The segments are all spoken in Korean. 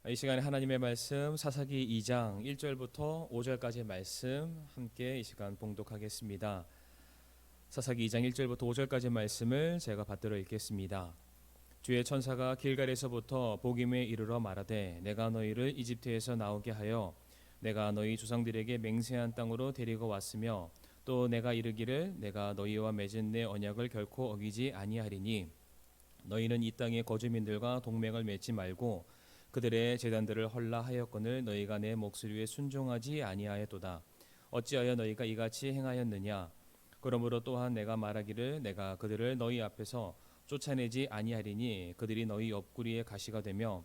이 시간에 하나님의 말씀 사사기 2장 1절부터 5절까지의 말씀 함께 이 시간 봉독하겠습니다. 사사기 2장 1절부터 5절까지의 말씀을 제가 받들어 읽겠습니다. 주의 천사가 길갈에서부터 보김에 이르러 말하되 내가 너희를 이집트에서 나오게 하여 내가 너희 조상들에게 맹세한 땅으로 데리고 왔으며 또 내가 이르기를 내가 너희와 맺은 내 언약을 결코 어기지 아니하리니 너희는 이 땅의 거주민들과 동맹을 맺지 말고 그들의 제단들을 헐라하였거늘 너희가 내 목소리에 순종하지 아니하였도다. 어찌하여 너희가 이같이 행하였느냐? 그러므로 또한 내가 말하기를 내가 그들을 너희 앞에서 쫓아내지 아니하리니 그들이 너희 옆구리에 가시가 되며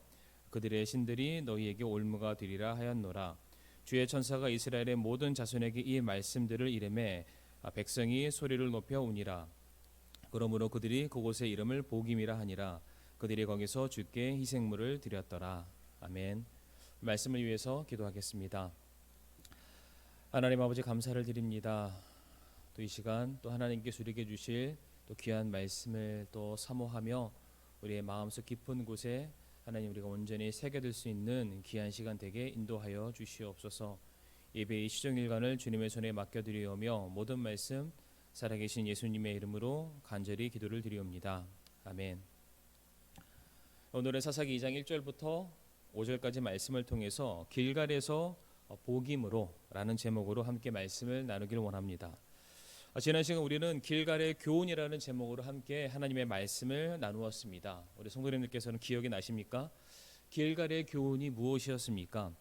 그들의 신들이 너희에게 올무가 되리라 하였노라. 주의 천사가 이스라엘의 모든 자손에게 이 말씀들을 이르매 백성이 소리를 높여 우니라. 그러므로 그들이 그곳의 이름을 보김이라 하니라. 그들이 거기서 주께 희생물을 드렸더라. 아멘. 말씀을 위해서 기도하겠습니다. 하나님 아버지 감사를 드립니다. 또 이 시간 또 하나님께서 우리에게 주실 또 귀한 말씀을 또 사모하며 우리의 마음속 깊은 곳에 하나님 우리가 온전히 새겨들 수 있는 귀한 시간 되게 인도하여 주시옵소서. 예배의 시정일관을 주님의 손에 맡겨드리오며 모든 말씀 살아계신 예수님의 이름으로 간절히 기도를 드리옵니다. 아멘. 오늘은 사사기 2장 1절부터 5절까지 말씀을 통해서 길갈에서 보김으로 라는 제목으로 함께 말씀을 나누기를 원합니다. 지난 시간 우리는 길갈의 교훈이라는 제목으로 함께 하나님의 말씀을 나누었습니다. 우리 성도님들께서는 기억이 나십니까? 길갈의 교훈이 무엇이었습니까?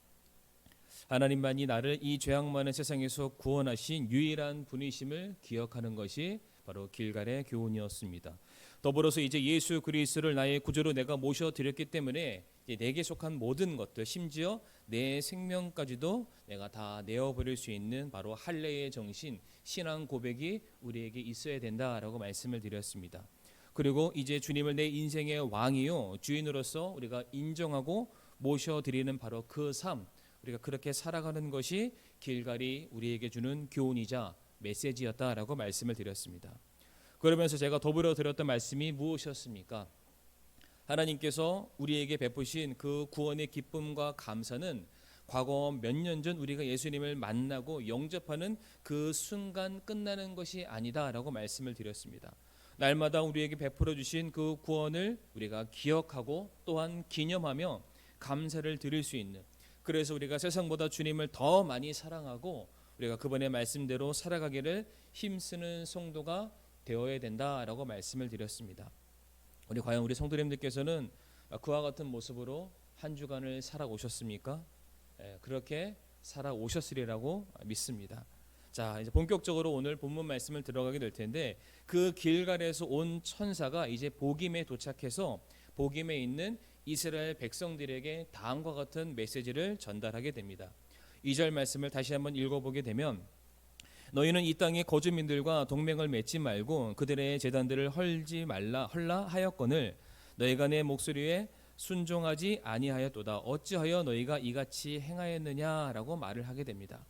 하나님만이 나를 이 죄악 많은 세상에서 구원하신 유일한 분이심을 기억하는 것이 바로 길갈의 교훈이었습니다. 더불어서 이제 예수 그리스도를 나의 구주로 내가 모셔드렸기 때문에 이제 내게 속한 모든 것들, 심지어 내 생명까지도 내가 다 내어버릴 수 있는 바로 할례의 정신, 신앙 고백이 우리에게 있어야 된다라고 말씀을 드렸습니다. 그리고 이제 주님을 내 인생의 왕이요 주인으로서 우리가 인정하고 모셔드리는 바로 그 삶, 우리가 그렇게 살아가는 것이 길갈이 우리에게 주는 교훈이자 메시지였다라고 말씀을 드렸습니다. 그러면서 제가 더불어 드렸던 말씀이 무엇이었습니까? 하나님께서 우리에게 베푸신 그 구원의 기쁨과 감사는 과거 몇 년 전 우리가 예수님을 만나고 영접하는 그 순간 끝나는 것이 아니다라고 말씀을 드렸습니다. 날마다 우리에게 베풀어 주신 그 구원을 우리가 기억하고 또한 기념하며 감사를 드릴 수 있는, 그래서 우리가 세상보다 주님을 더 많이 사랑하고 우리가 그분의 말씀대로 살아가기를 힘쓰는 성도가 되어야 된다라고 말씀을 드렸습니다. 우리 과연 우리 성도님들께서는 그와 같은 모습으로 한 주간을 살아오셨습니까? 그렇게 살아오셨으리라고 믿습니다. 자, 이제 본격적으로 오늘 본문 말씀을 들어가게 될 텐데 그 길갈에서 온 천사가 이제 보김에 도착해서 보김에 있는 이스라엘 백성들에게 다음과 같은 메시지를 전달하게 됩니다. 2절 말씀을 다시 한번 읽어보게 되면 너희는 이 땅의 거주민들과 동맹을 맺지 말고 그들의 제단들을 헐라 하였거늘 너희가 내 목소리에 순종하지 아니하였도다. 어찌하여 너희가 이같이 행하였느냐라고 말을 하게 됩니다.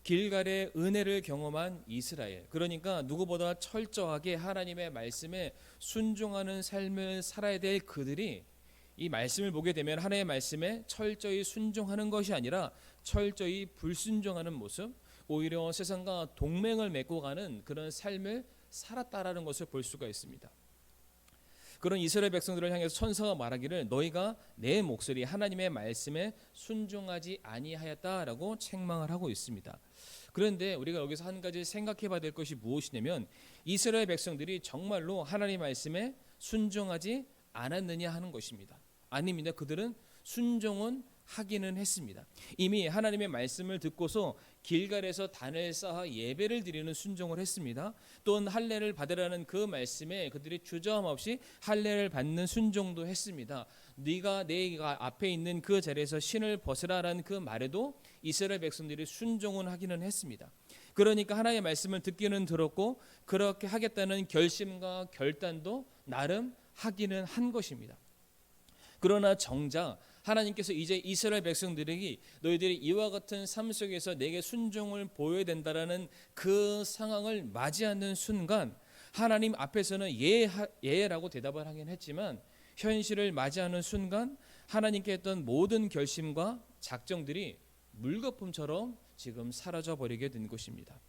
길갈의 은혜를 경험한 이스라엘, 그러니까 누구보다 철저하게 하나님의 말씀에 순종하는 삶을 살아야 될 그들이 이 말씀을 보게 되면 하나님의 말씀에 철저히 순종하는 것이 아니라 철저히 불순종하는 모습, 오히려 세상과 동맹을 맺고 가는 그런 삶을 살았다라는 것을 볼 수가 있습니다. 그런 이스라엘 백성들을 향해서 천사가 말하기를 너희가 내 목소리 하나님의 말씀에 순종하지 아니하였다라고 책망을 하고 있습니다. 그런데 우리가 여기서 한 가지 생각해 봐야 될 것이 무엇이냐면 이스라엘 백성들이 정말로 하나님의 말씀에 순종하지 않았느냐 하는 것입니다. 아닙니다. 그들은 순종은 하기는 했습니다. 이미 하나님의 말씀을 듣고서 길갈에서 단을 쌓아 예배를 드리는 순종을 했습니다. 또한 할례를 받으라는 그 말씀에 그들이 주저함없이 할례를 받는 순종도 했습니다. 네가 내 앞에 있는 그 자리에서 신을 벗으라라는 그 말에도 이스라엘 백성들이 순종은 하기는 했습니다. 그러니까 하나님의 말씀을 듣기는 들었고 그렇게 하겠다는 결심과 결단도 나름 하기는 한 것입니다. 그러나 정작 하나님께서 이제 이스라엘 백성들에게 너희들이 이와 같은 삶 속에서 내게 순종을 보여야 된다라는 그 상황을 맞이하는 순간 하나님 앞에서는 예라고 대답을 하긴 했지만 현실을 맞이하는 순간 하나님께 했던 모든 결심과 작정들이 물거품처럼 지금 사라져 버리게 된 것입니다.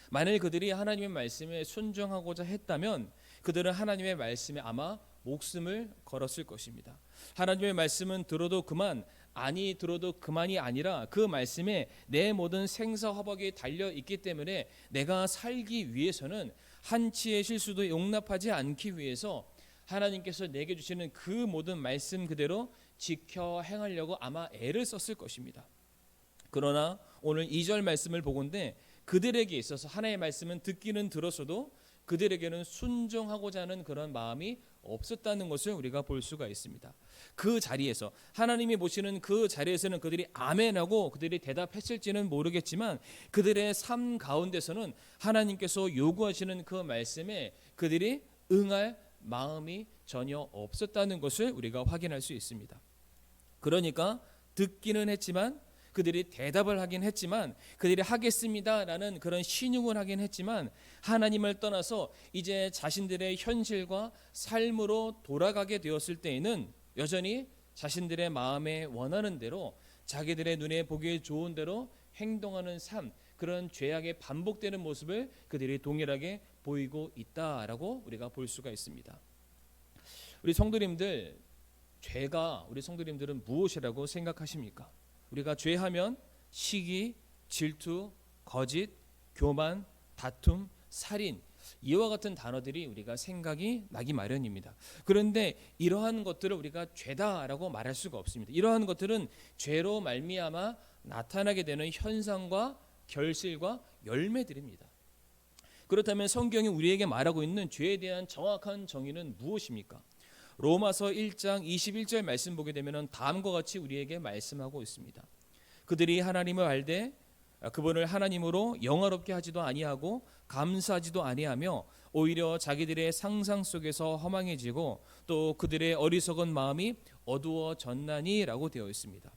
만일 그들이 하나님의 말씀에 순종하고자 했다면 그들은 하나님의 말씀에 아마 목숨을 걸었을 것입니다. 하나님의 말씀은 들어도 그만, 아니 들어도 그만이 아니라 그 말씀에 내 모든 생사화복이 달려 있기 때문에 내가 살기 위해서는 한치의 실수도 용납하지 않기 위해서 하나님께서 내게 주시는 그 모든 말씀 그대로 지켜 행하려고 아마 애를 썼을 것입니다. 그러나 오늘 2절 말씀을 보건대 그들에게 있어서 하나님의 말씀은 듣기는 들었어도 그들에게는 순종하고자 하는 그런 마음이 없었다는 것을 우리가 볼 수가 있습니다. 그 자리에서 하나님이 보시는 그 자리에서는 그들이 아멘하고 그들이 대답했을지는 모르겠지만 그들의 삶 가운데서는 하나님께서 요구하시는 그 말씀에 그들이 응할 마음이 전혀 없었다는 것을 우리가 확인할 수 있습니다. 그러니까 듣기는 했지만 그들이 대답을 하긴 했지만 그들이 하겠습니다라는 그런 신용을 하긴 했지만 하나님을 떠나서 이제 자신들의 현실과 삶으로 돌아가게 되었을 때에는 여전히 자신들의 마음에 원하는 대로 자기들의 눈에 보기에 좋은 대로 행동하는 삶, 그런 죄악의 반복되는 모습을 그들이 동일하게 보이고 있다라고 우리가 볼 수가 있습니다. 우리 성도님들, 죄가 우리 성도님들은 무엇이라고 생각하십니까? 우리가 죄하면 시기, 질투, 거짓, 교만, 다툼, 살인, 이와 같은 단어들이 우리가 생각이 나기 마련입니다. 그런데 이러한 것들을 우리가 죄다라고 말할 수가 없습니다. 이러한 것들은 죄로 말미암아 나타나게 되는 현상과 결실과 열매들입니다. 그렇다면 성경이 우리에게 말하고 있는 죄에 대한 정확한 정의는 무엇입니까? 로마서 1장 21절 말씀 보게 되면 다음과 같이 우리에게 말씀하고 있습니다. 그들이 하나님을 알되 그분을 하나님으로 영화롭게 하지도 아니하고 감사하지도 아니하며 오히려 자기들의 상상 속에서 허망해지고 또 그들의 어리석은 마음이 어두워졌나니라고 되어 있습니다.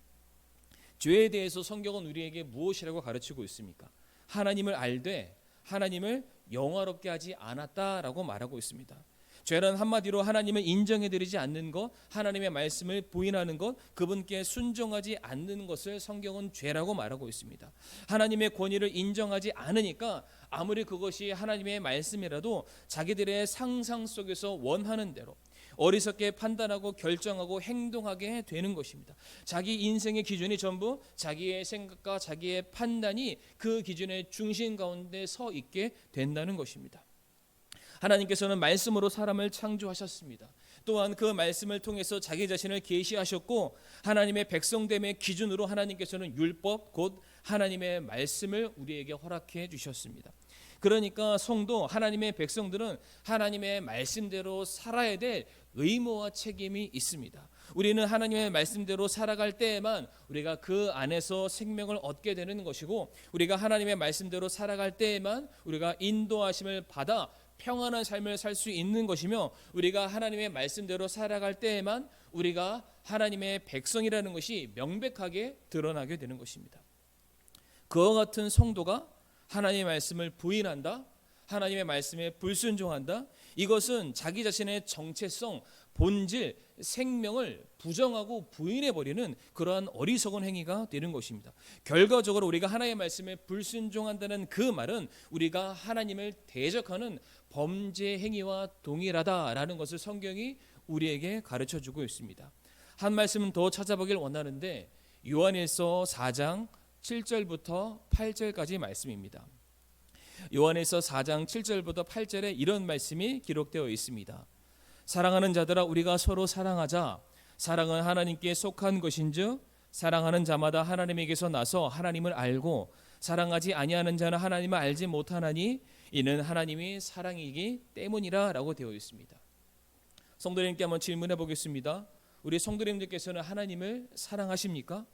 죄에 대해서 성경은 우리에게 무엇이라고 가르치고 있습니까? 하나님을 알되 하나님을 영화롭게 하지 않았다라고 말하고 있습니다. 죄란 한마디로 하나님을 인정해드리지 않는 것, 하나님의 말씀을 부인하는 것, 그분께 순종하지 않는 것을 성경은 죄라고 말하고 있습니다. 하나님의 권위를 인정하지 않으니까 아무리 그것이 하나님의 말씀이라도 자기들의 상상 속에서 원하는 대로 어리석게 판단하고 결정하고 행동하게 되는 것입니다. 자기 인생의 기준이 전부 자기의 생각과 자기의 판단이 그 기준의 중심 가운데 서 있게 된다는 것입니다. 하나님께서는 말씀으로 사람을 창조하셨습니다. 또한 그 말씀을 통해서 자기 자신을 계시하셨고 하나님의 백성됨의 기준으로 하나님께서는 율법 곧 하나님의 말씀을 우리에게 허락해 주셨습니다. 그러니까 성도 하나님의 백성들은 하나님의 말씀대로 살아야 될 의무와 책임이 있습니다. 우리는 하나님의 말씀대로 살아갈 때에만 우리가 그 안에서 생명을 얻게 되는 것이고 우리가 하나님의 말씀대로 살아갈 때에만 우리가 인도하심을 받아 평안한 삶을 살 수 있는 것이며 우리가 하나님의 말씀대로 살아갈 때에만 우리가 하나님의 백성이라는 것이 명백하게 드러나게 되는 것입니다. 그와 같은 성도가 하나님의 말씀을 부인한다, 하나님의 말씀에 불순종한다, 이것은 자기 자신의 정체성, 본질, 생명을 부정하고 부인해버리는 그러한 어리석은 행위가 되는 것입니다. 결과적으로 우리가 하나님의 말씀에 불순종한다는 그 말은 우리가 하나님을 대적하는 범죄 행위와 동일하다라는 것을 성경이 우리에게 가르쳐주고 있습니다. 한 말씀은 더 찾아보길 원하는데 요한일서 4장 7절부터 8절까지 말씀입니다. 요한일서 4장 7절부터 8절에 이런 말씀이 기록되어 있습니다. 사랑하는 자들아 우리가 서로 사랑하자. 사랑은 하나님께 속한 것인즉 사랑하는 자마다 하나님에게서 나서 하나님을 알고 사랑하지 아니하는 자는 하나님을 알지 못하나니 이는 하나님이 사랑이기 때문이라 라고 되어 있습니다. 성도님께 한번 질문해 보겠습니다. 우리 성도님들께서는 하나님을 사랑하십니까?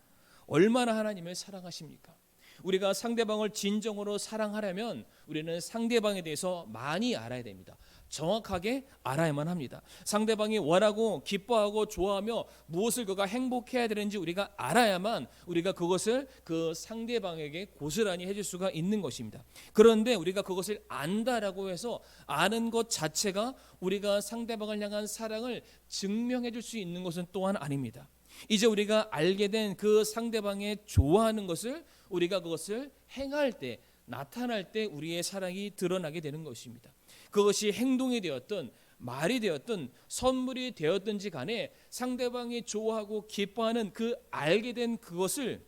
얼마나 하나님을 사랑하십니까? 우리가 상대방을 진정으로 사랑하려면 우리는 상대방에 대해서 많이 알아야 됩니다. 정확하게 알아야만 합니다. 상대방이 원하고 기뻐하고 좋아하며 무엇을 그가 행복해야 되는지 우리가 알아야만 우리가 그것을 그 상대방에게 고스란히 해줄 수가 있는 것입니다. 그런데 우리가 그것을 안다라고 해서 아는 것 자체가 우리가 상대방을 향한 사랑을 증명해 줄 수 있는 것은 또한 아닙니다. 이제 우리가 알게 된 그 상대방의 좋아하는 것을 우리가 그것을 행할 때, 나타날 때 우리의 사랑이 드러나게 되는 것입니다. 그것이 행동이 되었든 말이 되었든 선물이 되었든지 간에 상대방이 좋아하고 기뻐하는 그 알게 된 그것을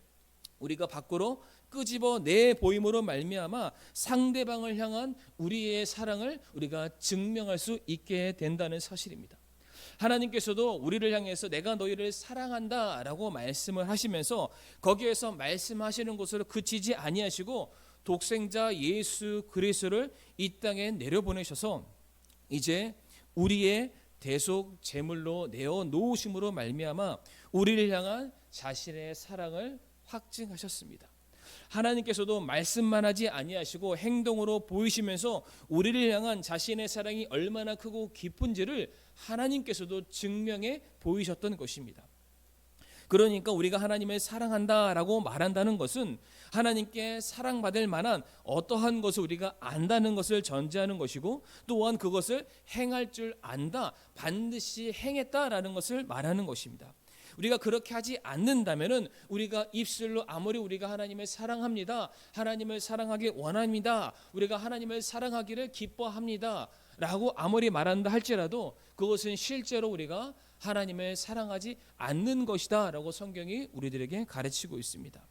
우리가 밖으로 끄집어 내 보임으로 말미암아 상대방을 향한 우리의 사랑을 우리가 증명할 수 있게 된다는 사실입니다. 하나님께서도 우리를 향해서 내가 너희를 사랑한다라고 말씀을 하시면서 거기에서 말씀하시는 것으로 그치지 아니하시고 독생자 예수 그리스도를 이 땅에 내려보내셔서 이제 우리의 대속 제물로 내어 놓으심으로 말미암아 우리를 향한 자신의 사랑을 확증하셨습니다. 하나님께서도 말씀만 하지 아니하시고 행동으로 보이시면서 우리를 향한 자신의 사랑이 얼마나 크고 깊은지를 하나님께서도 증명해 보이셨던 것입니다. 그러니까 우리가 하나님을 사랑한다라고 말한다는 것은 하나님께 사랑받을 만한 어떠한 것을 우리가 안다는 것을 전제하는 것이고 또한 그것을 행할 줄 안다, 반드시 행했다라는 것을 말하는 것입니다. 우리가 그렇게 하지 않는다면은 우리가 입술로 아무리 우리가 하나님을 사랑합니다, 하나님을 사랑하기 원합니다, 우리가 하나님을 사랑하기를 기뻐합니다 라고 아무리 말한다 할지라도 그것은 실제로 우리가 하나님을 사랑하지 않는 것이다 라고 성경이 우리들에게 가르치고 있습니다.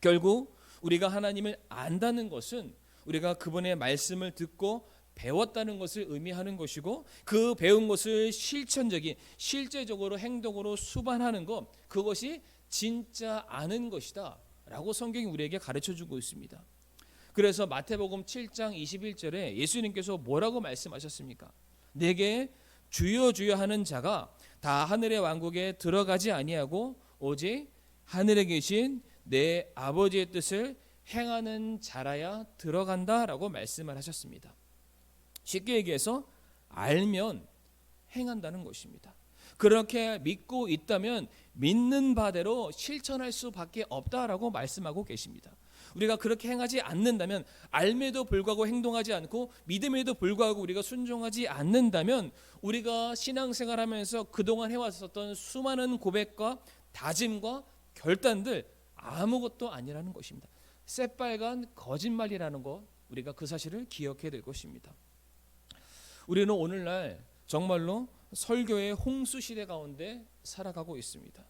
결국 우리가 하나님을 안다는 것은 우리가 그분의 말씀을 듣고 배웠다는 것을 의미하는 것이고 그 배운 것을 실천적인 실제적으로 행동으로 수반하는 것, 그것이 진짜 아는 것이다 라고 성경이 우리에게 가르쳐주고 있습니다. 그래서 마태복음 7장 21절에 예수님께서 뭐라고 말씀하셨습니까? 내게 주여 주여 하는 자가 다 하늘의 왕국에 들어가지 아니하고 오직 하늘에 계신 내 아버지의 뜻을 행하는 자라야 들어간다라고 말씀을 하셨습니다. 쉽게 얘기해서 알면 행한다는 것입니다. 그렇게 믿고 있다면 믿는 바대로 실천할 수밖에 없다라고 말씀하고 계십니다. 우리가 그렇게 행하지 않는다면, 알매도 불구하고 행동하지 않고 믿음에도 불구하고 우리가 순종하지 않는다면 우리가 신앙생활하면서 그동안 해왔었던 수많은 고백과 다짐과 결단들 아무것도 아니라는 것입니다. 새빨간 거짓말이라는 것, 우리가 그 사실을 기억해야 될 것입니다. 우리는 오늘날 정말로 설교의 홍수 시대 가운데 살아가고 있습니다.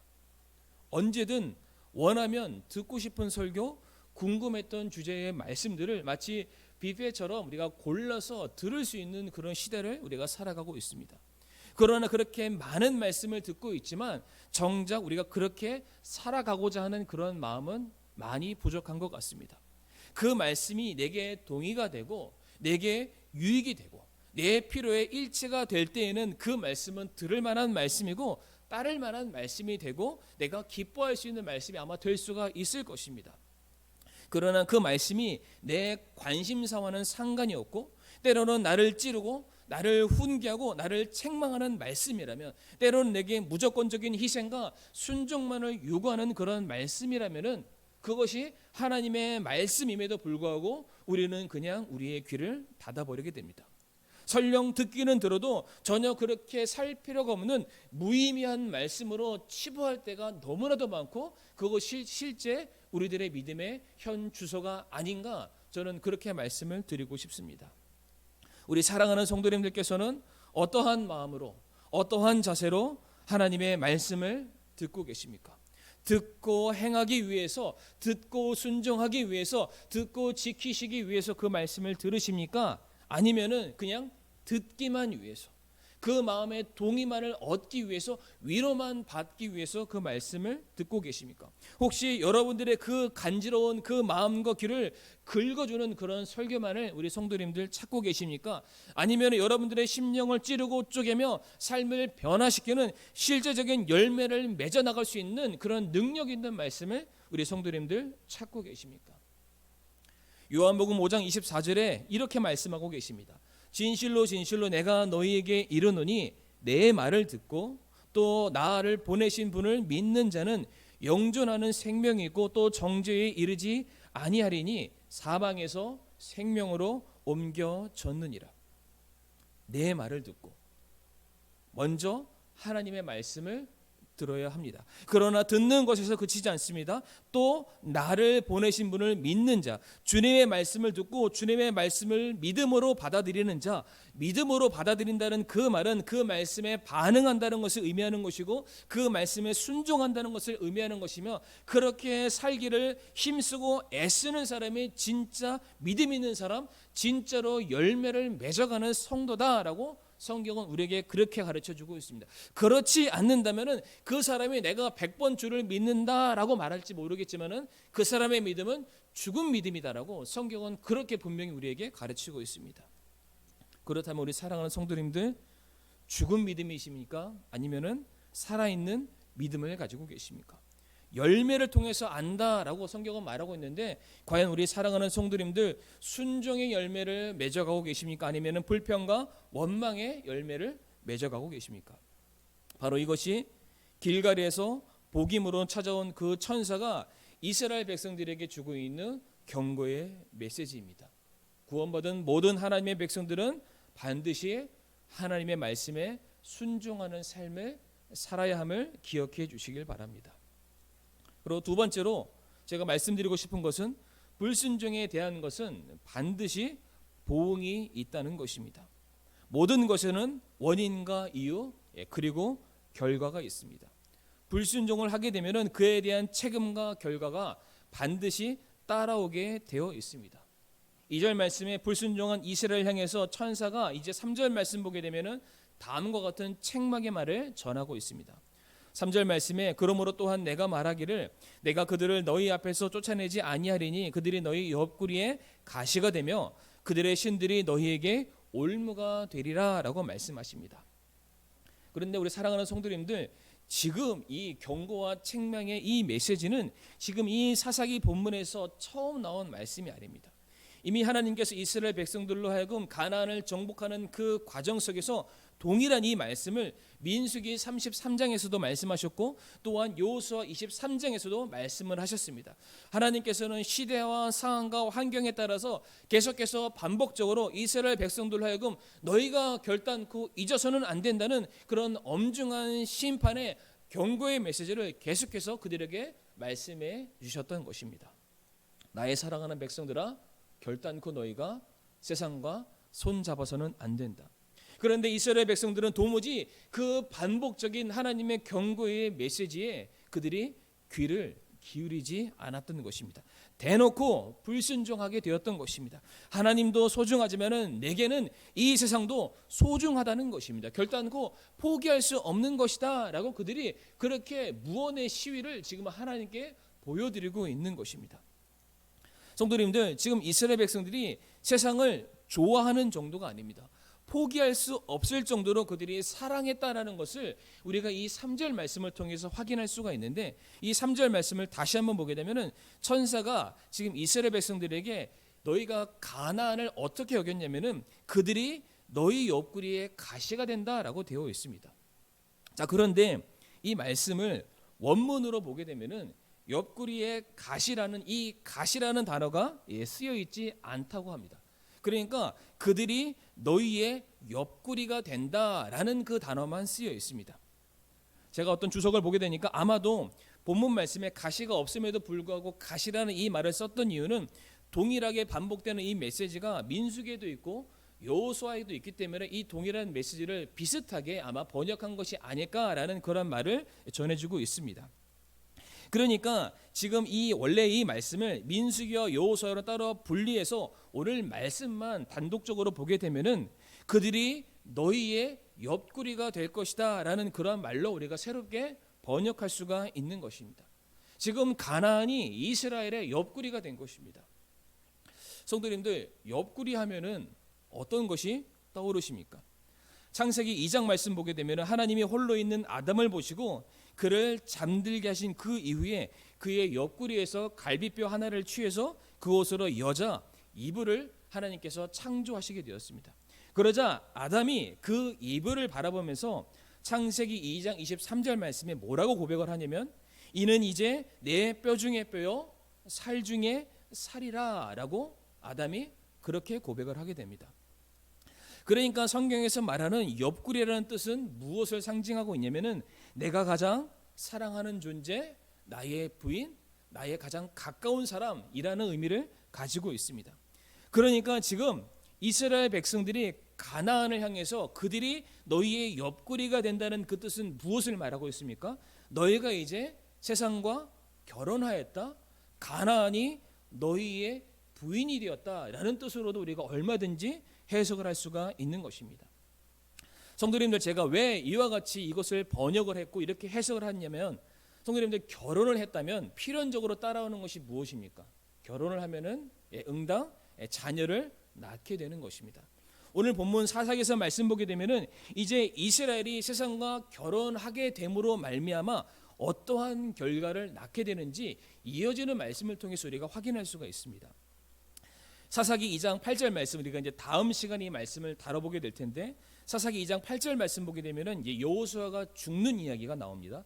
언제든 원하면 듣고 싶은 설교, 궁금했던 주제의 말씀들을 마치 뷔페처럼 우리가 골라서 들을 수 있는 그런 시대를 우리가 살아가고 있습니다. 그러나 그렇게 많은 말씀을 듣고 있지만 정작 우리가 그렇게 살아가고자 하는 그런 마음은 많이 부족한 것 같습니다. 그 말씀이 내게 동의가 되고 내게 유익이 되고 내 필요에 일치가 될 때에는 그 말씀은 들을 만한 말씀이고 따를 만한 말씀이 되고 내가 기뻐할 수 있는 말씀이 아마 될 수가 있을 것입니다. 그러나 그 말씀이 내 관심사와는 상관이 없고 때로는 나를 찌르고 나를 훈계하고 나를 책망하는 말씀이라면, 때로는 내게 무조건적인 희생과 순종만을 요구하는 그런 말씀이라면 그것이 하나님의 말씀임에도 불구하고 우리는 그냥 우리의 귀를 닫아버리게 됩니다. 설령 듣기는 들어도 전혀 그렇게 살 필요가 없는 무의미한 말씀으로 치부할 때가 너무나도 많고 그것이 실제 우리들의 믿음의 현 주소가 아닌가, 저는 그렇게 말씀을 드리고 싶습니다. 우리 사랑하는 성도님들께서는 어떠한 마음으로 어떠한 자세로 하나님의 말씀을 듣고 계십니까? 듣고 행하기 위해서, 듣고 순종하기 위해서, 듣고 지키시기 위해서 그 말씀을 들으십니까? 아니면은 그냥 듣기만 위해서, 그 마음의 동의만을 얻기 위해서, 위로만 받기 위해서 그 말씀을 듣고 계십니까? 혹시 여러분들의 그 간지러운 그 마음과 귀를 긁어주는 그런 설교만을 우리 성도님들 찾고 계십니까? 아니면 여러분들의 심령을 찌르고 쪼개며 삶을 변화시키는 실제적인 열매를 맺어 나갈 수 있는 그런 능력 있는 말씀을 우리 성도님들 찾고 계십니까? 요한복음 5장 24절에 이렇게 말씀하고 계십니다. 진실로 진실로 내가 너희에게 이르노니 내 말을 듣고 또 나를 보내신 분을 믿는 자는 영존하는 생명이 있고 또 정죄에 이르지 아니하리니 사방에서 생명으로 옮겨졌느니라. 내 말을 듣고 먼저 하나님의 말씀을 들어야 합니다. 그러나 듣는 것에서 그치지 않습니다. 또 나를 보내신 분을 믿는 자, 주님의 말씀을 듣고 주님의 말씀을 믿음으로 받아들이는 자, 믿음으로 받아들인다는 그 말은 그 말씀에 반응한다는 것을 의미하는 것이고 그 말씀에 순종한다는 것을 의미하는 것이며, 그렇게 살기를 힘쓰고 애쓰는 사람이 진짜 믿음 있는 사람, 진짜로 열매를 맺어가는 성도다라고 성경은 우리에게 그렇게 가르쳐주고 있습니다. 그렇지 않는다면은 그 사람이 내가 100번 주를 믿는다라고 말할지 모르겠지만은 그 사람의 믿음은 죽은 믿음이다라고 성경은 그렇게 분명히 우리에게 가르치고 있습니다. 그렇다면 우리 사랑하는 성도님들, 죽은 믿음이십니까? 아니면은 살아있는 믿음을 가지고 계십니까? 열매를 통해서 안다라고 성경은 말하고 있는데, 과연 우리 사랑하는 성도님들 순종의 열매를 맺어가고 계십니까? 아니면 불평과 원망의 열매를 맺어가고 계십니까? 바로 이것이 길갈에서 복임으로 찾아온 그 천사가 이스라엘 백성들에게 주고 있는 경고의 메시지입니다. 구원받은 모든 하나님의 백성들은 반드시 하나님의 말씀에 순종하는 삶을 살아야 함을 기억해 주시길 바랍니다. 그리고 두 번째로 제가 말씀드리고 싶은 것은, 불순종에 대한 것은 반드시 보응이 있다는 것입니다. 모든 것에는 원인과 이유 그리고 결과가 있습니다. 불순종을 하게 되면 그에 대한 책임과 결과가 반드시 따라오게 되어 있습니다. 2절 말씀에 불순종한 이스라엘 향해서 천사가 이제 3절 말씀 보게 되면 다음과 같은 책망의 말을 전하고 있습니다. 3절 말씀에 그러므로 또한 내가 말하기를 내가 그들을 너희 앞에서 쫓아내지 아니하리니 그들이 너희 옆구리에 가시가 되며 그들의 신들이 너희에게 올무가 되리라 라고 말씀하십니다. 그런데 우리 사랑하는 성도님들, 지금 이 경고와 책망의 이 메시지는 지금 이 사사기 본문에서 처음 나온 말씀이 아닙니다. 이미 하나님께서 이스라엘 백성들로 하여금 가나안을 정복하는 그 과정 속에서 동일한 이 말씀을 민수기 33장에서도 말씀하셨고 또한 여호수아 23장에서도 말씀을 하셨습니다. 하나님께서는 시대와 상황과 환경에 따라서 계속해서 반복적으로 이스라엘 백성들로 하여금 너희가 결단코 잊어서는 안 된다는 그런 엄중한 심판의 경고의 메시지를 계속해서 그들에게 말씀해 주셨던 것입니다. 나의 사랑하는 백성들아, 결단코 너희가 세상과 손잡아서는 안 된다. 그런데 이스라엘 백성들은 도무지 그 반복적인 하나님의 경고의 메시지에 그들이 귀를 기울이지 않았던 것입니다. 대놓고 불순종하게 되었던 것입니다. 하나님도 소중하지만은 내게는 이 세상도 소중하다는 것입니다. 결단코 포기할 수 없는 것이다라고 그들이 그렇게 무언의 시위를 지금 하나님께 보여드리고 있는 것입니다. 성도님들, 지금 이스라엘 백성들이 세상을 좋아하는 정도가 아닙니다. 포기할 수 없을 정도로 그들이 사랑했다라는 것을 우리가 이 3절 말씀을 통해서 확인할 수가 있는데, 이 3절 말씀을 다시 한번 보게 되면은 천사가 지금 이스라엘 백성들에게 너희가 가나안을 어떻게 여겼냐면은 그들이 너희 옆구리에 가시가 된다라고 되어 있습니다. 자, 그런데 이 말씀을 원문으로 보게 되면은 옆구리에 가시라는 이 가시라는 단어가 쓰여 있지 않다고 합니다. 그러니까 그들이 너희의 옆구리가 된다라는 그 단어만 쓰여 있습니다. 제가 어떤 주석을 보게 되니까 아마도 본문 말씀에 가시가 없음에도 불구하고 가시라는 이 말을 썼던 이유는 동일하게 반복되는 이 메시지가 민수기에도 있고 여호수아에도 있기 때문에 이 동일한 메시지를 비슷하게 아마 번역한 것이 아닐까라는 그런 말을 전해주고 있습니다. 그러니까 지금 이 원래 이 말씀을 민수기와 여호수아로 따로 분리해서 오늘 말씀만 단독적으로 보게 되면은 그들이 너희의 옆구리가 될 것이다라는 그런 말로 우리가 새롭게 번역할 수가 있는 것입니다. 지금 가나안이 이스라엘의 옆구리가 된 것입니다. 성도님들, 옆구리 하면은 어떤 것이 떠오르십니까? 창세기 2장 말씀 보게 되면 하나님이 홀로 있는 아담을 보시고 그를 잠들게 하신 그 이후에 그의 옆구리에서 갈비뼈 하나를 취해서 그곳으로 여자 이브를 하나님께서 창조하시게 되었습니다. 그러자 아담이 그 이불을 바라보면서 창세기 2장 23절 말씀에 뭐라고 고백을 하냐면 이는 이제 내 뼈 중에 뼈요 살 중에 살이라 라고 아담이 그렇게 고백을 하게 됩니다. 그러니까 성경에서 말하는 옆구리라는 뜻은 무엇을 상징하고 있냐면은 내가 가장 사랑하는 존재, 나의 부인, 나의 가장 가까운 사람이라는 의미를 가지고 있습니다. 그러니까 지금 이스라엘 백성들이 가나안을 향해서 그들이 너희의 옆구리가 된다는 그 뜻은 무엇을 말하고 있습니까? 너희가 이제 세상과 결혼하였다. 가나안이 너희의 부인이 되었다라는 뜻으로도 우리가 얼마든지 해석을 할 수가 있는 것입니다. 성도님들, 제가 왜 이와 같이 이것을 번역을 했고 이렇게 해석을 했냐면, 성도님들, 결혼을 했다면 필연적으로 따라오는 것이 무엇입니까? 결혼을 하면은 응당 자녀를 낳게 되는 것입니다. 오늘 본문 사사기에서 말씀 보게 되면은 이제 이스라엘이 세상과 결혼하게 됨으로 말미암아 어떠한 결과를 낳게 되는지 이어지는 말씀을 통해서 우리가 확인할 수가 있습니다. 사사기 2장 8절 말씀, 우리가 이제 다음 시간에 이 말씀을 다뤄보게 될 텐데, 사사기 2장 8절 말씀 보게 되면은 이제 여호수아가 죽는 이야기가 나옵니다.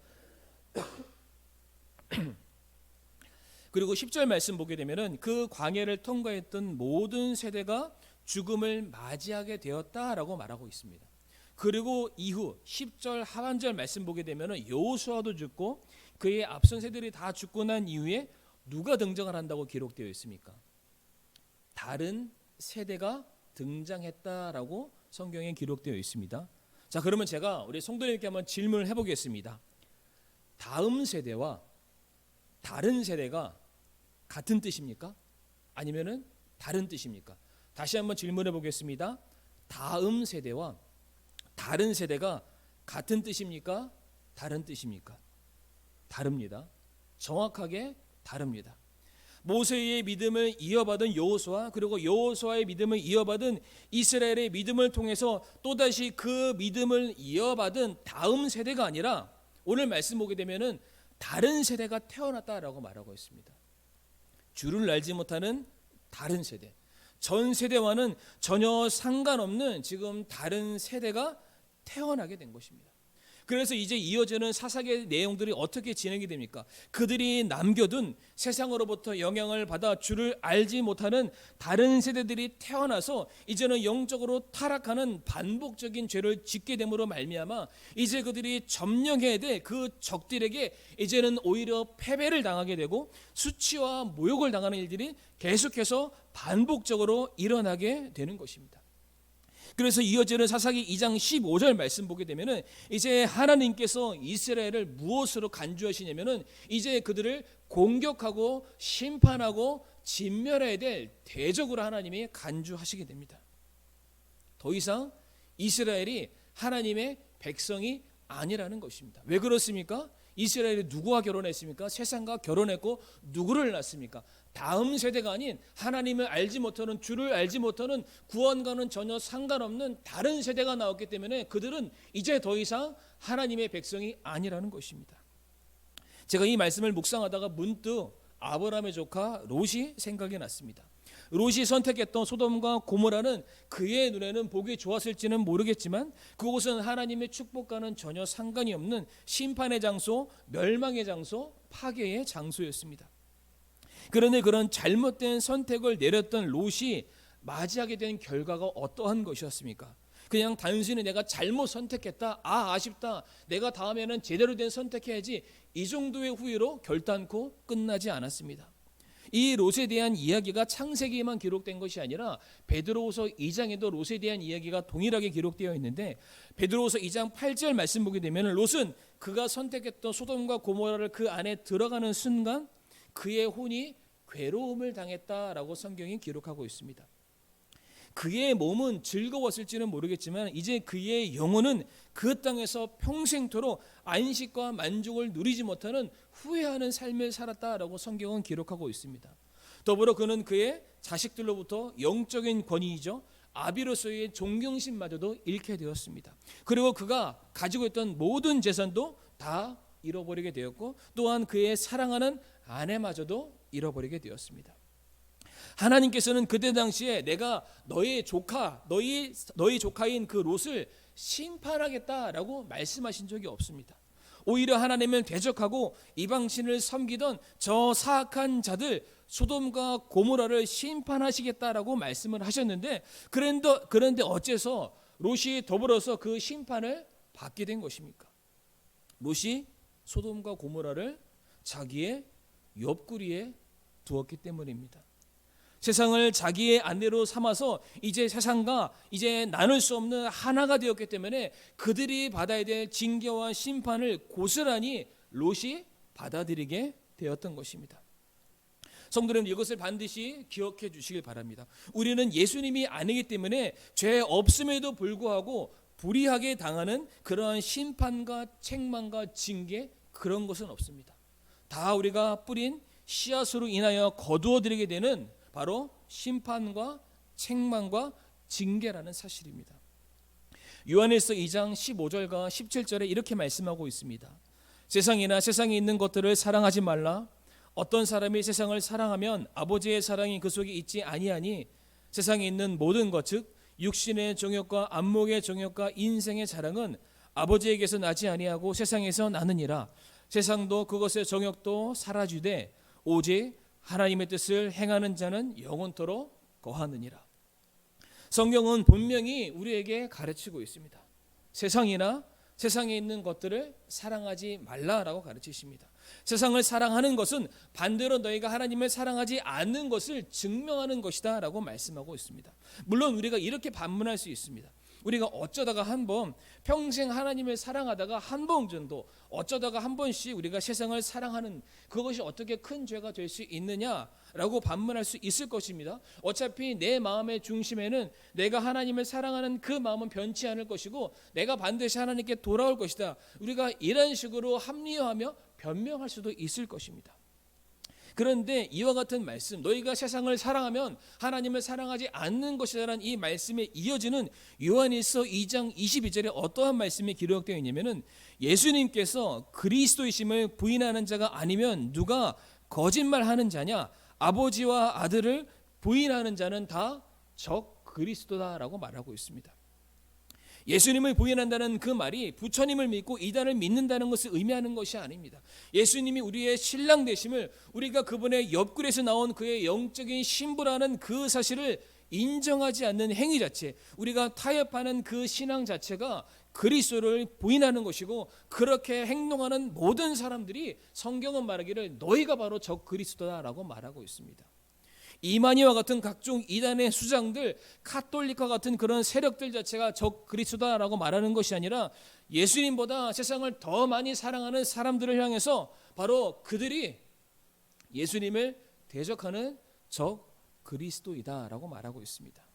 그리고 10절 말씀 보게 되면은 그 광야를 통과했던 모든 세대가 죽음을 맞이하게 되었다라고 말하고 있습니다. 그리고 이후 10절 하반절 말씀 보게 되면은 여호수아도 죽고 그의 앞선 세대들이 다 죽고 난 이후에 누가 등장을 한다고 기록되어 있습니까? 다른 세대가 등장했다라고 성경에 기록되어 있습니다. 자, 그러면 제가 우리 성도님께 한번 질문을 해보겠습니다. 다음 세대와 다른 세대가 같은 뜻입니까? 아니면은 다른 뜻입니까? 다시 한번 질문해 보겠습니다. 다음 세대와 다른 세대가 같은 뜻입니까? 다른 뜻입니까? 다릅니다. 정확하게 다릅니다. 모세의 믿음을 이어받은 여호수아, 그리고 여호수아의 믿음을 이어받은 이스라엘의 믿음을 통해서 또다시 그 믿음을 이어받은 다음 세대가 아니라 오늘 말씀 보게 되면은 다른 세대가 태어났다라고 말하고 있습니다. 주를 알지 못하는 다른 세대, 전 세대와는 전혀 상관없는 지금 다른 세대가 태어나게 된 것입니다. 그래서 이제 이어지는 사사기의 내용들이 어떻게 진행이 됩니까? 그들이 남겨둔 세상으로부터 영향을 받아 주를 알지 못하는 다른 세대들이 태어나서 이제는 영적으로 타락하는 반복적인 죄를 짓게 됨으로 말미암아 이제 그들이 점령해야 될 그 적들에게 이제는 오히려 패배를 당하게 되고 수치와 모욕을 당하는 일들이 계속해서 반복적으로 일어나게 되는 것입니다. 그래서 이어지는 사사기 2장 15절 말씀 보게 되면은 이제 하나님께서 이스라엘을 무엇으로 간주하시냐면은 이제 그들을 공격하고 심판하고 진멸해야 될 대적으로 하나님이 간주하시게 됩니다. 더 이상 이스라엘이 하나님의 백성이 아니라는 것입니다. 왜 그렇습니까? 이스라엘이 누구와 결혼했습니까? 세상과 결혼했고 누구를 낳습니까? 다음 세대가 아닌 하나님을 알지 못하는, 주를 알지 못하는, 구원과는 전혀 상관없는 다른 세대가 나왔기 때문에 그들은 이제 더 이상 하나님의 백성이 아니라는 것입니다. 제가 이 말씀을 묵상하다가 문득 아브라함의 조카 롯이 생각이 났습니다. 롯이 선택했던 소돔과 고모라는 그의 눈에는 보기 좋았을지는 모르겠지만 그곳은 하나님의 축복과는 전혀 상관이 없는 심판의 장소, 멸망의 장소, 파괴의 장소였습니다. 그런데 그런 잘못된 선택을 내렸던 롯이 맞이하게 된 결과가 어떠한 것이었습니까? 그냥 단순히 내가 잘못 선택했다, 아쉽다, 내가 다음에는 제대로 된 선택해야지, 이 정도의 후회로 결단코 끝나지 않았습니다. 이 롯에 대한 이야기가 창세기에만 기록된 것이 아니라 베드로후서 2장에도 롯에 대한 이야기가 동일하게 기록되어 있는데, 베드로후서 2장 8절 말씀 보게 되면 롯은 그가 선택했던 소돔과 고모라를 그 안에 들어가는 순간 그의 혼이 괴로움을 당했다라고 성경이 기록하고 있습니다. 그의 몸은 즐거웠을지는 모르겠지만 이제 그의 영혼은 그 땅에서 평생토록 안식과 만족을 누리지 못하는 후회하는 삶을 살았다라고 성경은 기록하고 있습니다. 더불어 그는 그의 자식들로부터 영적인 권위이죠, 아비로서의 존경심마저도 잃게 되었습니다. 그리고 그가 가지고 있던 모든 재산도 다 잃어버리게 되었고 또한 그의 사랑하는 아내마저도 잃어버리게 되었습니다. 하나님께서는 그때 당시에 내가 너희 조카인 그 롯을 심판하겠다라고 말씀하신 적이 없습니다. 오히려 하나님을 대적하고 이방신을 섬기던 저 사악한 자들 소돔과 고모라를 심판하시겠다라고 말씀을 하셨는데, 그런데 어째서 롯이 더불어서 그 심판을 받게 된 것입니까? 롯이 소돔과 고모라를 자기의 옆구리에 두었기 때문입니다. 세상을 자기의 아내로 삼아서 이제 세상과 이제 나눌 수 없는 하나가 되었기 때문에 그들이 받아야 될 징계와 심판을 고스란히 롯이 받아들이게 되었던 것입니다. 성도님, 이것을 반드시 기억해 주시길 바랍니다. 우리는 예수님이 아니기 때문에 죄 없음에도 불구하고 불의하게 당하는 그러한 심판과 책망과 징계, 그런 것은 없습니다. 다 우리가 뿌린 씨앗으로 인하여 거두어들이게 되는 바로 심판과 책망과 징계라는 사실입니다. 요한일서 2장 15절과 17절에 이렇게 말씀하고 있습니다. 세상이나 세상에 있는 것들을 사랑하지 말라. 어떤 사람이 세상을 사랑하면 아버지의 사랑이 그 속에 있지 아니하니 세상에 있는 모든 것, 즉 육신의 정욕과 안목의 정욕과 인생의 자랑은 아버지에게서 나지 아니하고 세상에서 나느니라. 세상도 그것의 정욕도 사라지되 오직 하나님의 뜻을 행하는 자는 영원토록 거하느니라. 성경은 분명히 우리에게 가르치고 있습니다. 세상이나 세상에 있는 것들을 사랑하지 말라라고 가르치십니다. 세상을 사랑하는 것은 반대로 너희가 하나님을 사랑하지 않는 것을 증명하는 것이다 라고 말씀하고 있습니다. 물론 우리가 이렇게 반문할 수 있습니다. 우리가 어쩌다가 한번 평생 하나님을 사랑하다가 한 번 정도 어쩌다가 한 번씩 우리가 세상을 사랑하는 그것이 어떻게 큰 죄가 될 수 있느냐라고 반문할 수 있을 것입니다. 어차피 내 마음의 중심에는 내가 하나님을 사랑하는 그 마음은 변치 않을 것이고 내가 반드시 하나님께 돌아올 것이다. 우리가 이런 식으로 합리화하며 변명할 수도 있을 것입니다. 그런데 이와 같은 말씀, 너희가 세상을 사랑하면 하나님을 사랑하지 않는 것이라는 이 말씀에 이어지는 요한일서 2장 22절에 어떠한 말씀이 기록되어 있냐면은 예수님께서 그리스도이심을 부인하는 자가 아니면 누가 거짓말하는 자냐? 아버지와 아들을 부인하는 자는 다 적 그리스도다라고 말하고 있습니다. 예수님을 부인한다는 그 말이 부처님을 믿고 이단을 믿는다는 것을 의미하는 것이 아닙니다. 예수님이 우리의 신랑 되심을, 우리가 그분의 옆구리에서 나온 그의 영적인 신부라는 그 사실을 인정하지 않는 행위 자체, 우리가 타협하는 그 신앙 자체가 그리스도를 부인하는 것이고, 그렇게 행동하는 모든 사람들이 성경은 말하기를 너희가 바로 적 그리스도다라고 말하고 있습니다. 이만희와 같은 각종 이단의 수장들, 카톨릭과 같은 그런 세력들 자체가 적 그리스도다라고 말하는 것이 아니라 예수님보다 세상을 더 많이 사랑하는 사람들을 향해서 바로 그들이 예수님을 대적하는 적 그리스도이다라고 말하고 있습니다.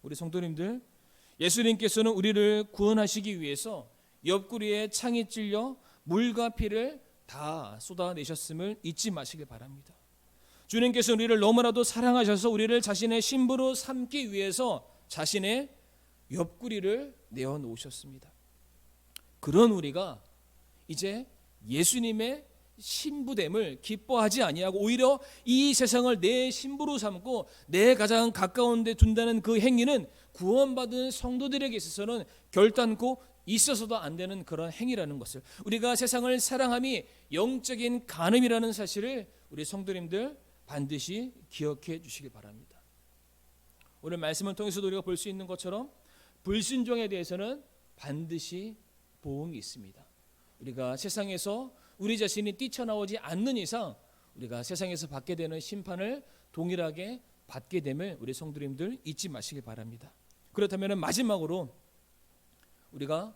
우리 성도님들, 예수님께서는 우리를 구원하시기 위해서 옆구리에 창이 찔려 물과 피를 다 쏟아내셨음을 잊지 마시길 바랍니다. 주님께서 우리를 너무나도 사랑하셔서 우리를 자신의 신부로 삼기 위해서 자신의 옆구리를 내어놓으셨습니다. 그런 우리가 이제 예수님의 신부됨을 기뻐하지 아니하고 오히려 이 세상을 내 신부로 삼고 내 가장 가까운 데 둔다는 그 행위는 구원받은 성도들에게 있어서는 결단코 있어서도 안 되는 그런 행위라는 것을, 우리가 세상을 사랑함이 영적인 간음이라는 사실을 우리 성도님들 반드시 기억해 주시기 바랍니다. 오늘 말씀을 통해서도 우리가 볼 수 있는 것처럼 불순종에 대해서는 반드시 보응이 있습니다. 우리가 세상에서 우리 자신이 뛰쳐나오지 않는 이상 우리가 세상에서 받게 되는 심판을 동일하게 받게 됨을 우리 성도님들 잊지 마시기 바랍니다. 그렇다면 마지막으로 우리가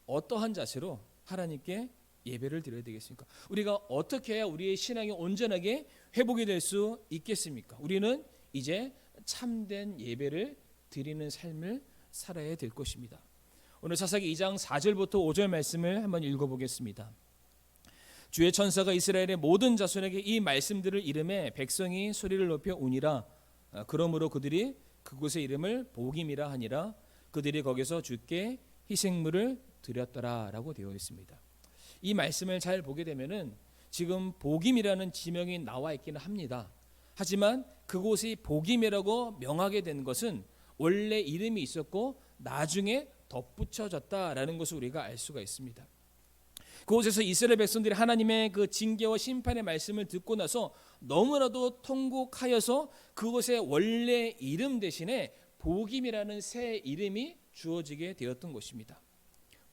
어떠한 자세로 하나님께 예배를 드려야 되겠습니까? 우리가 어떻게 해야 우리의 신앙이 온전하게 회복이 될 수 있겠습니까? 우리는 이제 참된 예배를 드리는 삶을 살아야 될 것입니다. 오늘 사사기 2장 4절부터 5절 말씀을 한번 읽어보겠습니다. 주의 천사가 이스라엘의 모든 자손에게 이 말씀들을 이름해 백성이 소리를 높여 우니라. 그러므로 그들이 그곳의 이름을 보김이라 하니라. 그들이 거기서 주께 희생물을 드렸더라 라고 되어 있습니다. 이 말씀을 잘 보게 되면은 지금 보김이라는 지명이 나와 있기는 합니다. 하지만 그곳이 복임이라고 명하게 된 것은 원래 이름이 있었고 나중에 덧붙여졌다라는 것을 우리가 알 수가 있습니다. 그곳에서 이스라엘 백성들이 하나님의 그 징계와 심판의 말씀을 듣고 나서 너무나도 통곡하여서 그곳의 원래 이름 대신에 복임이라는 새 이름이 주어지게 되었던 것입니다.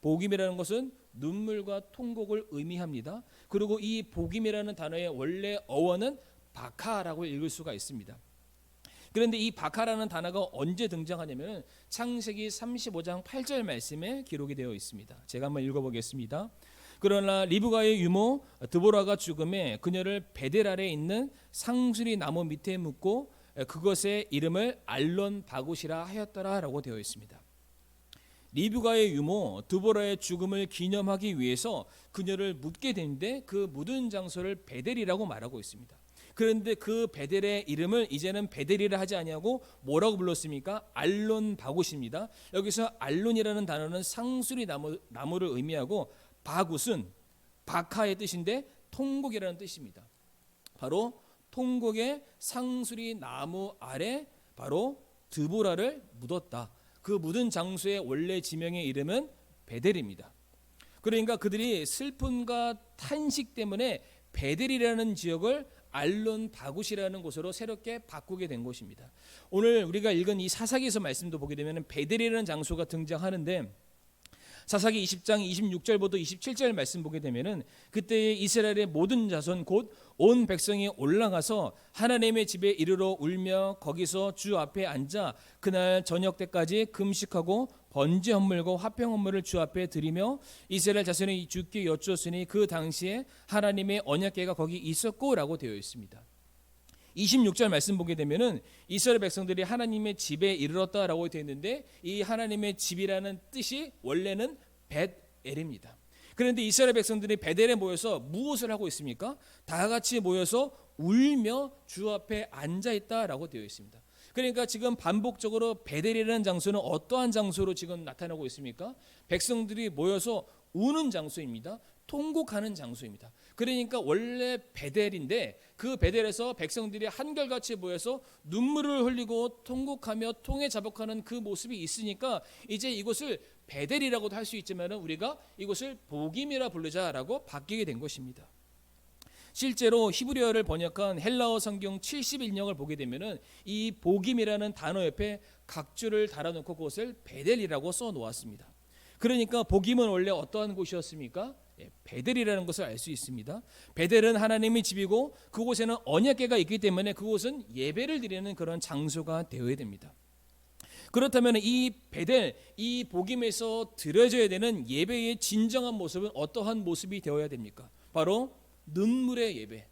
복임이라는 것은 눈물과 통곡을 의미합니다. 그리고 이 복임이라는 단어의 원래 어원은 바카라고 읽을 수가 있습니다. 그런데 이 바카라는 단어가 언제 등장하냐면 창세기 35장 8절 말씀에 기록이 되어 있습니다. 제가 한번 읽어보겠습니다. 그러나 리브가의 유모 드보라가 죽음에 그녀를 베델 아래에 있는 상수리 나무 밑에 묻고 그것의 이름을 알론 바굿이라 하였더라라고 되어 있습니다. 리브가의 유모 드보라의 죽음을 기념하기 위해서 그녀를 묻게 되는데 그 묻은 장소를 베델이라고 말하고 있습니다. 그런데 그 베델의 이름을 이제는 베델이라 하지 아니하고 뭐라고 불렀습니까? 알론 바굿입니다. 여기서 알론이라는 단어는 상수리 나무를 의미하고 바굿은 바카의 뜻인데 통곡이라는 뜻입니다. 바로 통곡의 상수리 나무 아래 바로 드보라를 묻었다. 그 묻은 장소의 원래 지명의 이름은 베델입니다. 그러니까 그들이 슬픔과 탄식 때문에 베델이라는 지역을 알론 바굿이라는 곳으로 새롭게 바꾸게 된 것입니다. 오늘 우리가 읽은 이 사사기에서 말씀도 보게 되면 베델이라는 장소가 등장하는데 사사기 20장 26절부터 27절 말씀 보게 되면은 그때 이스라엘의 모든 자손 곧 온 백성이 올라가서 하나님의 집에 이르러 울며 거기서 주 앞에 앉아 그날 저녁 때까지 금식하고 번제 헌물과 화평 헌물을 주 앞에 드리며 이스라엘 자손이 주께 여쭈었으니 그 당시에 하나님의 언약궤가 거기 있었고라고 되어 있습니다. 26절 말씀 보게 되면은 이스라엘 백성들이 하나님의 집에 이르렀다라고 되어 있는데 이 하나님의 집이라는 뜻이 원래는 벳엘입니다. 그런데 이스라엘 백성들이 베델에 모여서 무엇을 하고 있습니까? 다 같이 모여서 울며 주 앞에 앉아 있다라고 되어 있습니다. 그러니까 지금 반복적으로 베델이라는 장소는 어떠한 장소로 지금 나타나고 있습니까? 백성들이 모여서 우는 장소입니다. 통곡하는 장소입니다. 그러니까 원래 베델인데 그 베델에서 백성들이 한결같이 모여서 눈물을 흘리고 통곡하며 통에 자복하는 그 모습이 있으니까 이제 이곳을 베델이라고도 할 수 있지만 우리가 이곳을 복임이라 부르자라고 바뀌게 된 것입니다. 실제로 히브리어를 번역한 헬라어 성경 71년을 보게 되면은 이 복임이라는 단어 옆에 각주를 달아놓고 그것을 베델이라고 써 놓았습니다. 그러니까 복임은 원래 어떠한 곳이었습니까? 베델이라는 것을 알 수 있습니다. 베델은 하나님의 집이고 그곳에는 언약궤가 있기 때문에 그곳은 예배를 드리는 그런 장소가 되어야 됩니다. 그렇다면 이 베델, 이 복임에서 드려져야 되는 예배의 진정한 모습은 어떠한 모습이 되어야 됩니까? 바로 눈물의 예배,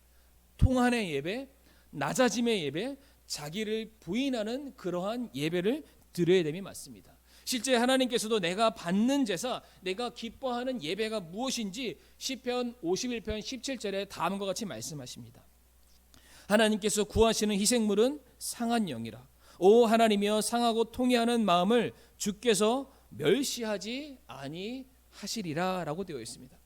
통한의 예배, 낮아짐의 예배, 자기를 부인하는 그러한 예배를 드려야 됨이 맞습니다. 실제 하나님께서도 내가 받는 제사, 내가 기뻐하는 예배가 무엇인지 시편 51편 17절에 다음과 같이 말씀하십니다. 하나님께서 구하시는 희생물은 상한 영이라. 오 하나님이여 상하고 통회하는 마음을 주께서 멸시하지 아니하시리라 라고 되어 있습니다.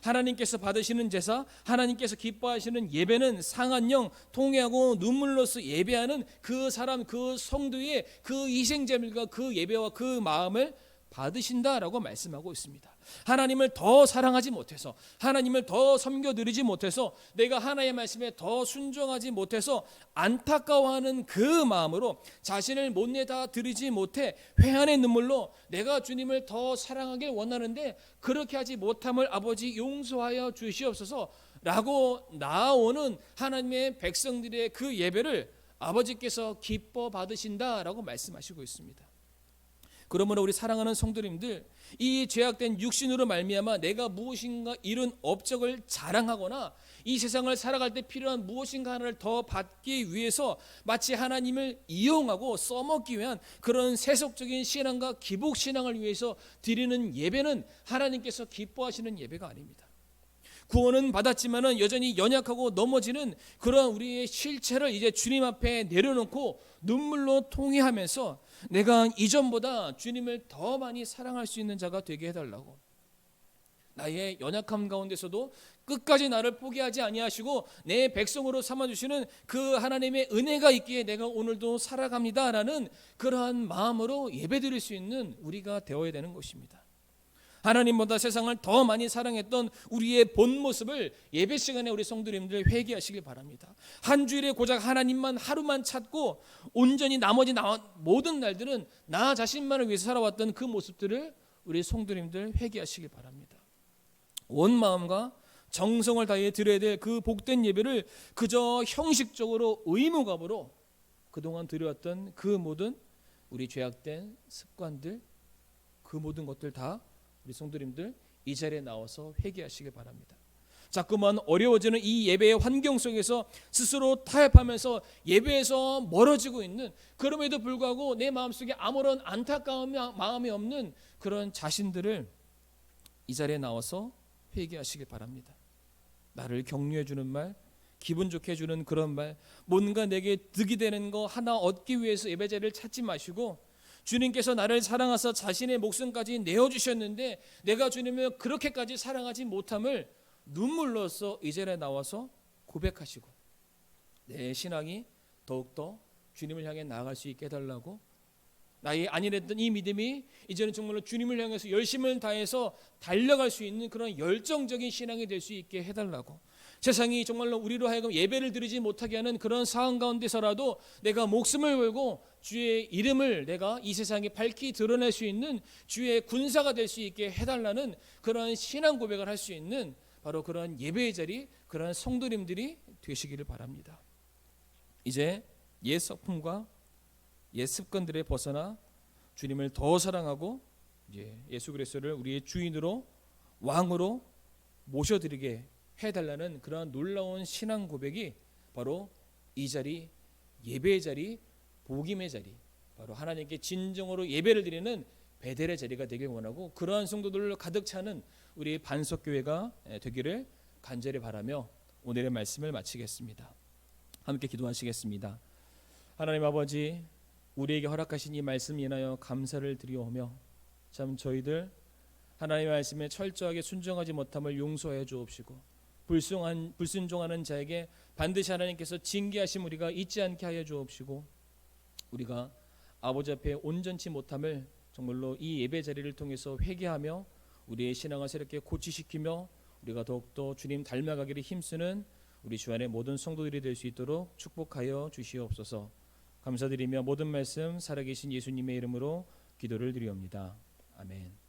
하나님께서 받으시는 제사, 하나님께서 기뻐하시는 예배는 상한 영, 통회하고 눈물로서 예배하는 그 사람, 그 성도의 그 희생제물과 그 예배와 그 마음을 받으신다라고 말씀하고 있습니다. 하나님을 더 사랑하지 못해서, 하나님을 더 섬겨드리지 못해서, 내가 하나님의 말씀에 더 순종하지 못해서 안타까워하는 그 마음으로 자신을 못 내다 드리지 못해 회한의 눈물로 내가 주님을 더 사랑하길 원하는데 그렇게 하지 못함을 아버지 용서하여 주시옵소서 라고 나아오는 하나님의 백성들의 그 예배를 아버지께서 기뻐 받으신다라고 말씀하시고 있습니다. 그러므로 우리 사랑하는 성도님들, 이 죄악된 육신으로 말미암아 내가 무엇인가 이룬 업적을 자랑하거나 이 세상을 살아갈 때 필요한 무엇인가 하나를 더 받기 위해서 마치 하나님을 이용하고 써먹기 위한 그런 세속적인 신앙과 기복신앙을 위해서 드리는 예배는 하나님께서 기뻐하시는 예배가 아닙니다. 구원은 받았지만은 여전히 연약하고 넘어지는 그런 우리의 실체를 이제 주님 앞에 내려놓고 눈물로 통회하면서 내가 이전보다 주님을 더 많이 사랑할 수 있는 자가 되게 해달라고, 나의 연약함 가운데서도 끝까지 나를 포기하지 아니하시고 내 백성으로 삼아주시는 그 하나님의 은혜가 있기에 내가 오늘도 살아갑니다라는 그러한 마음으로 예배드릴 수 있는 우리가 되어야 되는 것입니다. 하나님보다 세상을 더 많이 사랑했던 우리의 본 모습을 예배 시간에 우리 성도님들 회개하시길 바랍니다. 한 주일에 고작 하나님만 하루만 찾고 온전히 나머지 모든 날들은 나 자신만을 위해서 살아왔던 그 모습들을 우리 성도님들 회개하시길 바랍니다. 온 마음과 정성을 다해 드려야 될 그 복된 예배를 그저 형식적으로 의무감으로 그동안 드려왔던 그 모든 우리 죄악된 습관들, 그 모든 것들 다 우리 성도님들 이 자리에 나와서 회개하시길 바랍니다. 자꾸만 어려워지는 이 예배의 환경 속에서 스스로 타협하면서 예배에서 멀어지고 있는, 그럼에도 불구하고 내 마음속에 아무런 안타까운 마음이 없는 그런 자신들을 이 자리에 나와서 회개하시길 바랍니다. 나를 격려해 주는 말, 기분 좋게 해주는 그런 말, 뭔가 내게 득이 되는 거 하나 얻기 위해서 예배 자리를 찾지 마시고, 주님께서 나를 사랑하사 자신의 목숨까지 내어주셨는데 내가 주님을 그렇게까지 사랑하지 못함을 눈물로써 이 자리에 나와서 고백하시고 내 신앙이 더욱더 주님을 향해 나아갈 수 있게 해달라고, 나의 안일했던 이 믿음이 이제는 정말로 주님을 향해서 열심을 다해서 달려갈 수 있는 그런 열정적인 신앙이 될 수 있게 해달라고, 세상이 정말로 우리로 하여금 예배를 드리지 못하게 하는 그런 상황 가운데서라도 내가 목숨을 걸고 주의 이름을 내가 이 세상에 밝히 드러낼 수 있는 주의 군사가 될 수 있게 해달라는 그런 신앙 고백을 할 수 있는 바로 그런 예배의 자리, 그런 성도님들이 되시기를 바랍니다. 이제 옛 성품과 옛 습관들에 벗어나 주님을 더 사랑하고 이제 예수 그리스도를 우리의 주인으로 왕으로 모셔드리게 해달라는 그러한 놀라운 신앙 고백이 바로 이 자리, 예배의 자리, 복임의 자리, 바로 하나님께 진정으로 예배를 드리는 베델의 자리가 되길 원하고, 그러한 성도들로 가득 차는 우리 반석교회가 되기를 간절히 바라며 오늘의 말씀을 마치겠습니다. 함께 기도하시겠습니다. 하나님 아버지, 우리에게 허락하신 이 말씀 인하여 감사를 드리오며, 참 저희들 하나님의 말씀에 철저하게 순종하지 못함을 용서해 주옵시고, 불순종하는 자에게 반드시 하나님께서 징계하심 우리가 잊지 않게 하여 주옵시고, 우리가 아버지 앞에 온전치 못함을 정말로 이 예배 자리를 통해서 회개하며 우리의 신앙을 새롭게 고치시키며 우리가 더욱더 주님 닮아가기를 힘쓰는 우리 주 안의 모든 성도들이 될 수 있도록 축복하여 주시옵소서. 감사드리며 모든 말씀 살아계신 예수님의 이름으로 기도를 드리옵니다. 아멘.